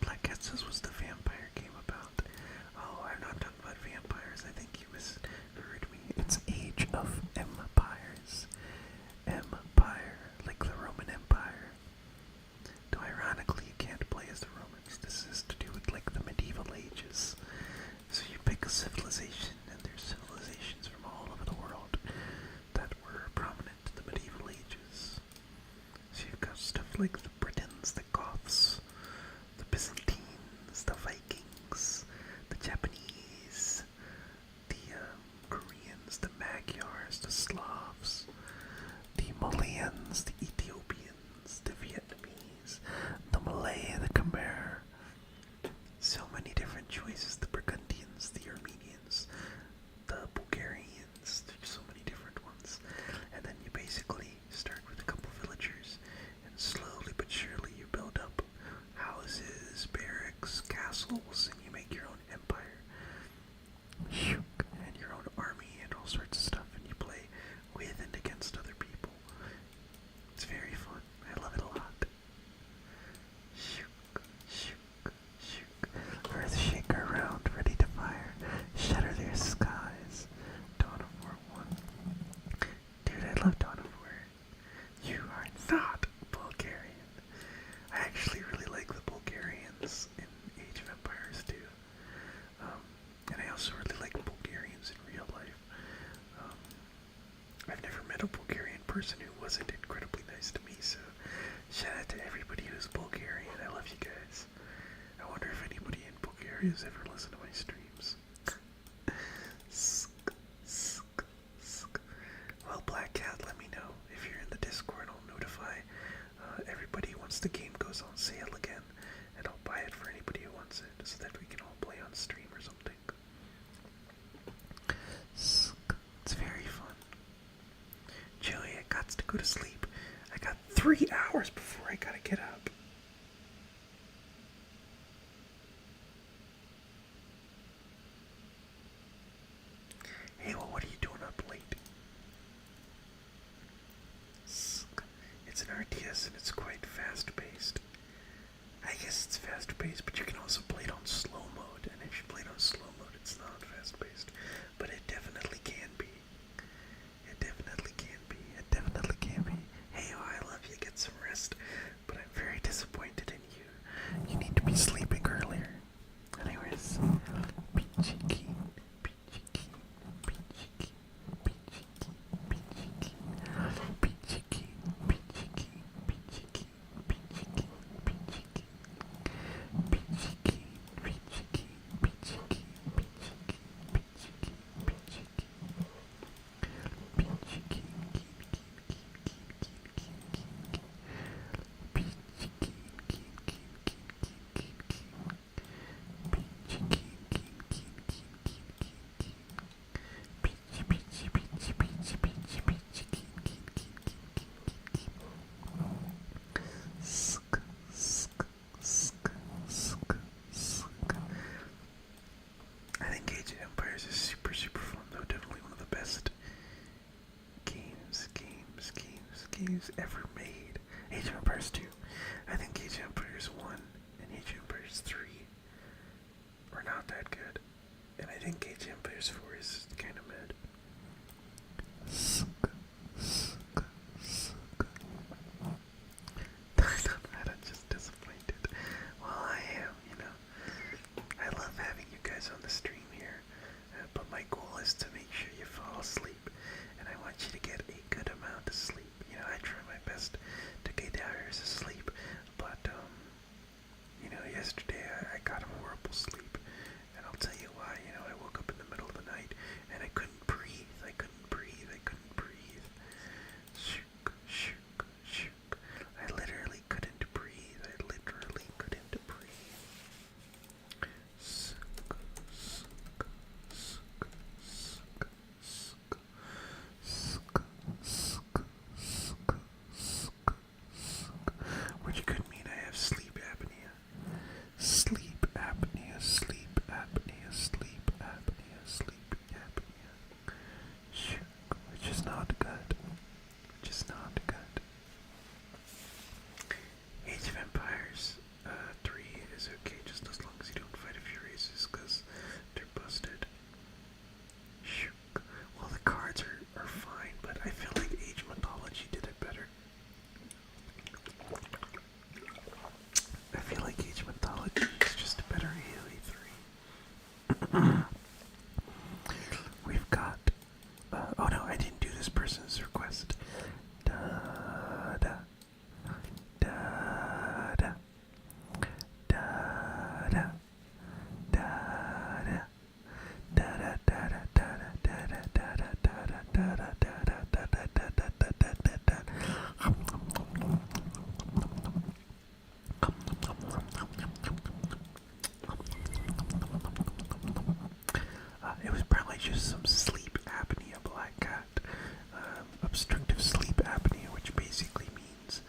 Black Cat says, was the vampire game about? Oh, I'm not talking about vampires. I think you misheard me. It's Age of Empires. Empire, like the Roman Empire. Though ironically, you can't play as the Romans. This is to do with like the medieval ages. So you pick a civilization, and there's civilizations from all over the world that were prominent in the medieval ages. So you've got stuff like the Britons, the Goths, the Byzantines, the Vikings, the Japanese, the Koreans, the Magyars, the Slavs, the Malayan, the Ethiopians, the Vietnamese, the Malay, the Khmer. So many different choices. The Burgundians, the Armenians, the Bulgarians. There's so many different ones. And then you basically start with a couple villagers, and slowly but surely you build up houses, barracks, castles, and you make your own empire. And your own army and all sorts of stuff, and you play with and against other people. It's very fun. I love it a lot. Earthshaker around, ready to fire. Shatter their skies. Dawn of War 1. Dude, I love Dawn of War. You are not Bulgarian. I actually really like the Bulgarians in Age of Empires too. And I also really like Bulgarians in real life. I've never met a Bulgarian person who wasn't incredibly nice to me, so shout out to everybody who's Bulgarian. I love you guys. I wonder if anybody in Bulgaria has ever listened to my streams. Well, Black Cat, let me know if you're in the Discord. I'll notify everybody once the game goes on sale again, and I'll buy it for anybody who wants it, so that we can all play on stream or something. It's very fun. Joey, I got to go to sleep. I got 3 hours before I gotta get up. Hey, well, what are you doing up late? It's an RTS and it's quite fast-paced. I guess it's fast-paced, but you can also play it on slow mode, and if you play it on slow mode, it's not fast-paced. But it definitely can be. It definitely can be. It definitely can be. Hey, oh, I love you. Get some rest. But I'm very games ever made. Age of Empires 2. I think Age of Empires 1 and Age of Empires 3 are not that good. And I think Age of Empires 4 is kind of mid. I'm just disappointed. Well, I am, you know. I love having you guys on the stream here. But my goal is to make sure you fall asleep. And I want you to get a good amount of sleep. You know, I try my best to get hours of sleep. But, you know, yesterday I got a horrible sleep. And I'll tell you why. You know, I woke up in the middle of the night and I couldn't breathe. I couldn't breathe. I couldn't breathe. Shook, shook, shook. I literally couldn't breathe. I literally couldn't breathe. Suck, suck, suck, suck, suck, suck, suck, suck, suck, suck. Which could mean I have sleep apnea. Sleep apnea, sleep apnea, sleep apnea, sleep apnea. Shook, which is not good. Which is not good. Age of Empires 3 is okay just as long as you don't fight a few races because they're busted. Shook. Well, the cards are fine, but I feel like Age Mythology did it better. I feel like Age Mythology is just a better AoE 3. We've got. Oh no, I didn't do this person's request. Da da da da da da da da. It was probably just some sleep apnea, Black Cat. Obstructive sleep apnea, which basically means,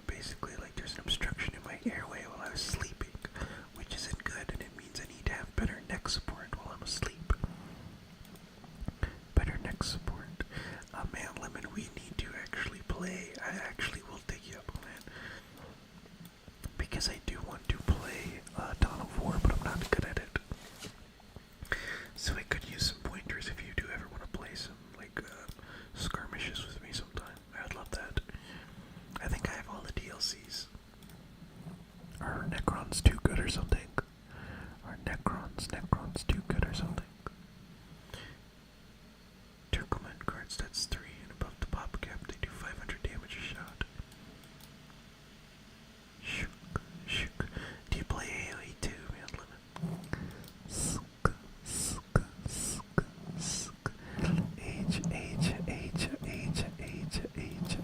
basically like there's an obstruction in my airway while I was sleeping, which isn't good, and it means I need to have better neck support while I'm asleep. Better neck support. Man, Lemon, we need to actually play. I actually will take you up on that. Because I do want to play Dawn of War, but I'm not good at it. So I could use some pointers if you do ever want to play some, like, skirmishes with me sometime. I'd love that. I think I have all the DLCs. Are Necrons too good or something? Are Necrons too good or something? Turcoman cards, that's 3, and above the pop cap they do 500 damage a shot. Shook, shook. Do you play AoE too, man, Lemon? Suck, suck, suck, suck. Age,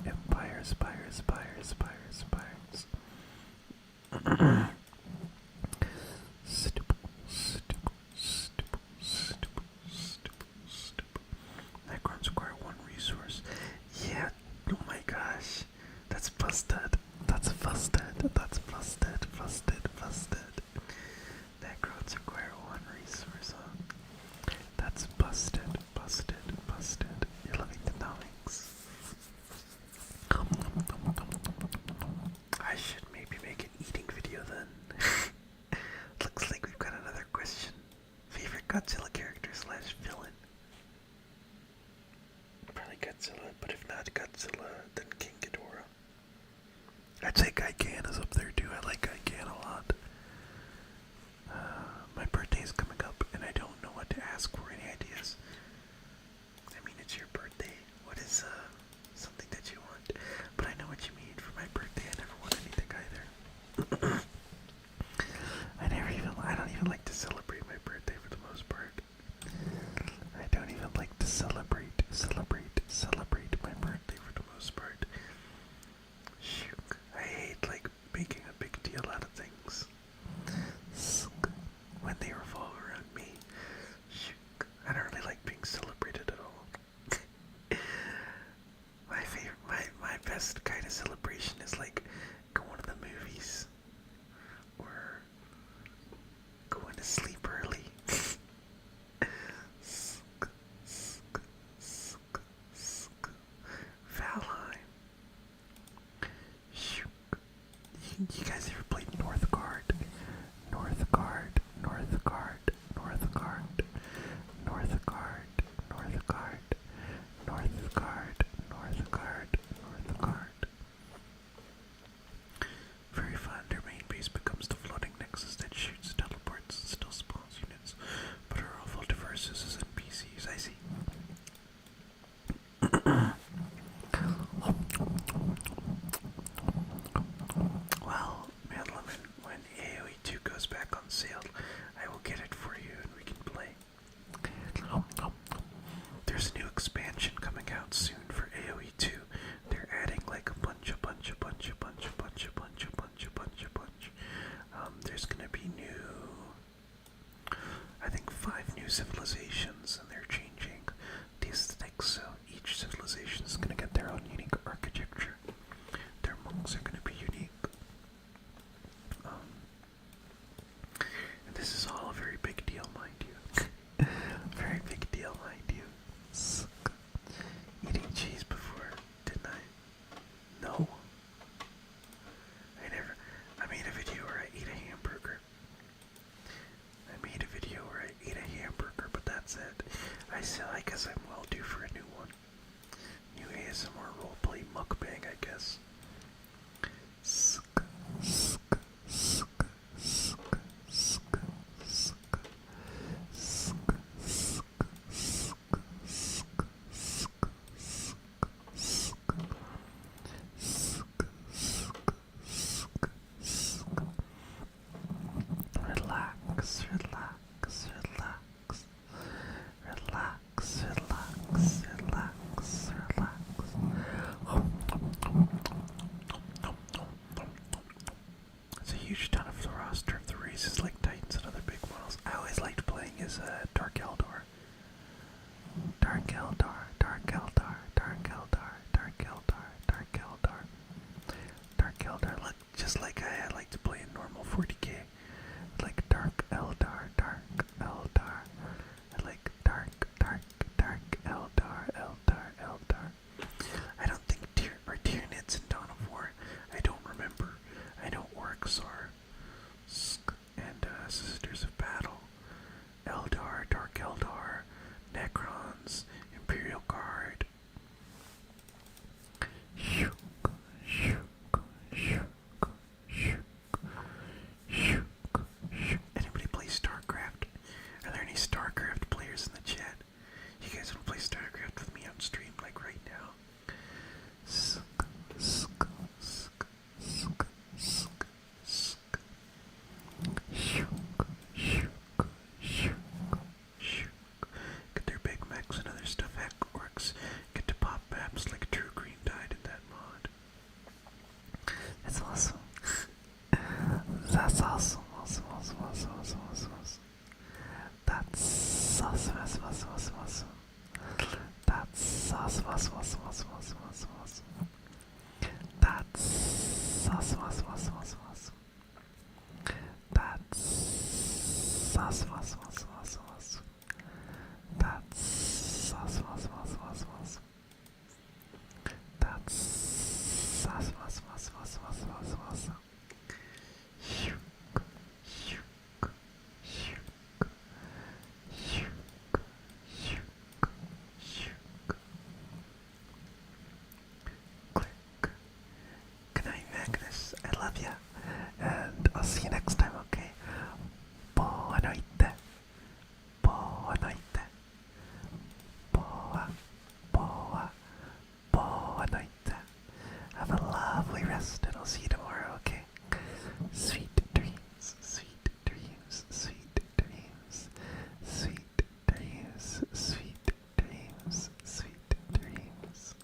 Empires, spires, spires, spires, spires. Stipple, stipple, stipple, stipple, stipple, stipple. Necrons require 1 resource. Yeah, oh my gosh. That's busted. That's busted. That's busted. Busted. Busted. Necrons require 1 resource, huh? That's busted. Busted. Busted. You're loving the nomics. I should maybe make an eating video then. Looks like we've got another question. Favorite Godzilla character slash villain? Probably Godzilla, but if not Godzilla, then King Ghidorah. I'd say Gigan is up there too. I like Gigan a lot. My birthday is coming up, and I don't know what to ask for. Any ideas? I mean, it's your birthday. What is something that you want? But I know what you mean. For my birthday, I never want anything either. I don't even like to celebrate my birthday for the most part. You guys ever played Northgard? Northgard, Northgard, Northgard, Northgard, Northgard, Northgard, Northgard, Northgard. Very fun. Their main base becomes the floating nexus that shoots, teleports, and still spawns units, but are awful diverse as NPCs. I see. Well, Madeleine, when AoE 2 goes back on sale, I will get it for you and we can play. There's a new expansion coming out soon for AoE 2. They're adding like a bunch. There's gonna be I think 5 new civilizations, and they're changing the aesthetics, so each civilization is gonna get their own unique architecture. Their monks are gonna be unique. And this is all a very big deal, mind you. Very big deal, mind you. Eating cheese before, didn't I? No. I made a video where I ate a hamburger. But that's it. I guess I'm well due for a new one. New ASMR roleplay mukbang, I guess. Relax, relax, relax. Relax, relax, relax, relax. It's a huge ton of the roster of the races like Titans and other big models. I always liked playing as Dark Eldar. Dark Eldar, Dark Eldar, Dark Eldar, Dark Eldar, Dark Eldar. Dark Eldar, look, just like I like to play in normal 40k. Like Dark Eldar, Dark Eldar. I like Dark Eldar. I don't think Tyranids in Dawn of War. I don't remember. I know orcs are. And Sisters of Battle. Eldar, Dark Eldar, Necrons, Imperial Guard. Shook, shook, shook, shook, shook, shook. Anybody play StarCraft? Are there any StarCraft players in the chat? You guys want to play StarCraft with me on stream, like right now? Get their big mechs and other stuff. Heck, orcs get to pop maps like True Green died in that mod. That's awesome. That's awesome. Awesome. That's awesome. That's awesome. That's awesome. That's awesome. Good night, Magnus. I love ya. And I'll see you next time, okay? Boa noite. Boa noite. Boa noite. Have a lovely rest, and I'll see you tomorrow, okay? Sweet dreams, sweet dreams, sweet dreams, sweet dreams, sweet dreams, sweet dreams.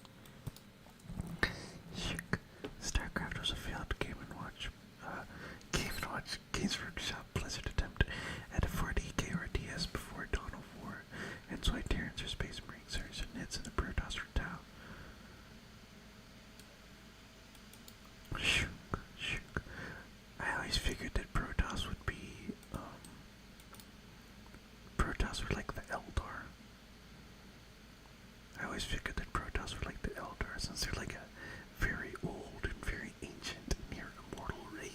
Shook. StarCraft was a failed Game & Watch, Games Workshop Blizzard attempt at a 40k RTS before Dawn of War, and so Terrans or Space Marines or Nids in the Protoss or Tau. Shook. I always figured that Protoss would be, Protoss were like the Eldar. I always figured that Protoss were like the Eldar, since they're like a very old and very ancient, near immortal race.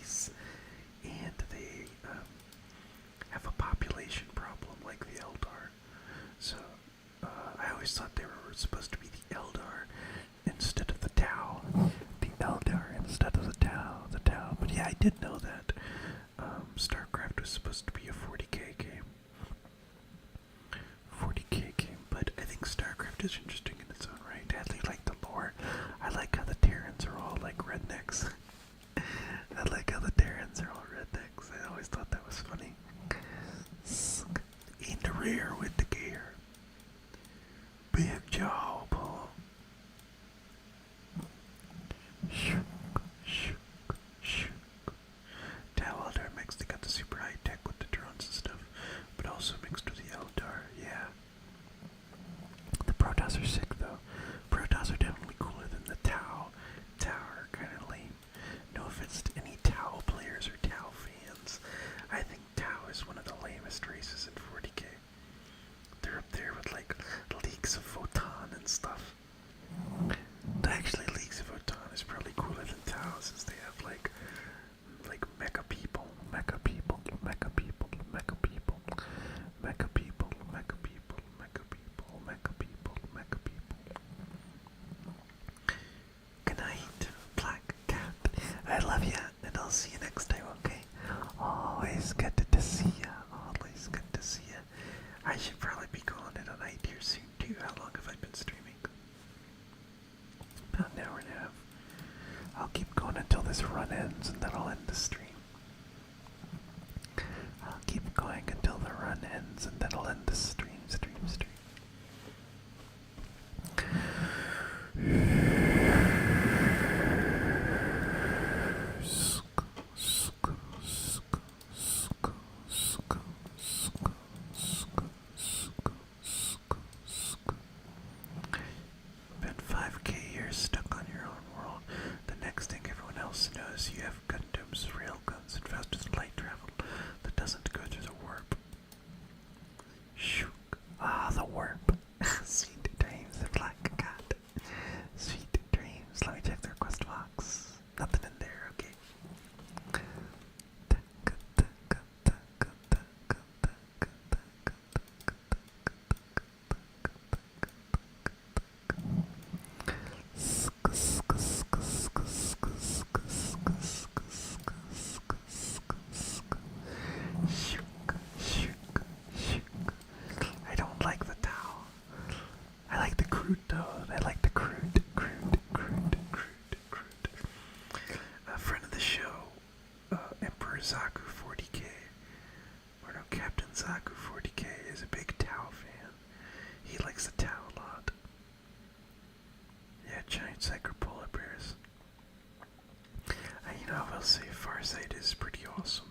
StarCraft was supposed to be a 40k game. 40k game, but I think StarCraft is interesting in its own right. I really like the lore. I like how the Terrans are all like rednecks. I like how the Terrans are all rednecks. I always thought that was funny. In the rear with the gear. Big job, huh? Shook, shook, shook. Tau Eldar mixed, they got the super high tech with the drones and stuff, but also mixed with the Eldar, yeah. The Protoss are sick though. Protoss are definitely cooler than the Tau. Tau are kinda lame. No offense to any Tau players or Tau fans. I think Tau is one of the lamest races in 40k. They're up there with like Leagues of Photon and stuff. Actually, Leagues of Photon is probably cooler than Tau since they have like mecha people, mecha people, mecha people, mecha people, mecha people, mecha people, mecha people, mecha people, mecha people. Good night, Black Cat. I love ya, and I'll see you next time, okay? Always good to see ya. Always good to see ya. I should probably be calling it a night here soon too. How long have I been streaming? About an hour and a half. I'll keep going until this run ends, and then I'll end the stream. I'll keep going until the run ends, and then I'll end the stream. Been 5k years stuck on your own world. The next thing everyone else knows, you have Gundams, railguns, and faster than light travel that doesn't go through the warp. Shook. Ah, the warp. Sweet dreams, the Black Cat. Sweet dreams. Let me check the request box. Nothing in there, okay. I don't like the Tau. I like the crude though. I like the crude. A friend of the show, Emperor Zaku 40k, or no, Captain Zaku 40k is a big Tau fan. He likes the Tau a lot. Yeah, giant sacred polar bears. You know, I will say Farsight is pretty awesome.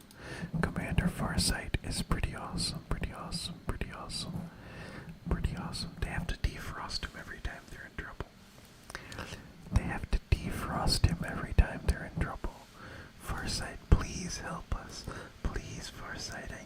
Commander Farsight is pretty awesome. They have to defrost him every time they're in trouble. Farsight, please help us. Please, Farsight, I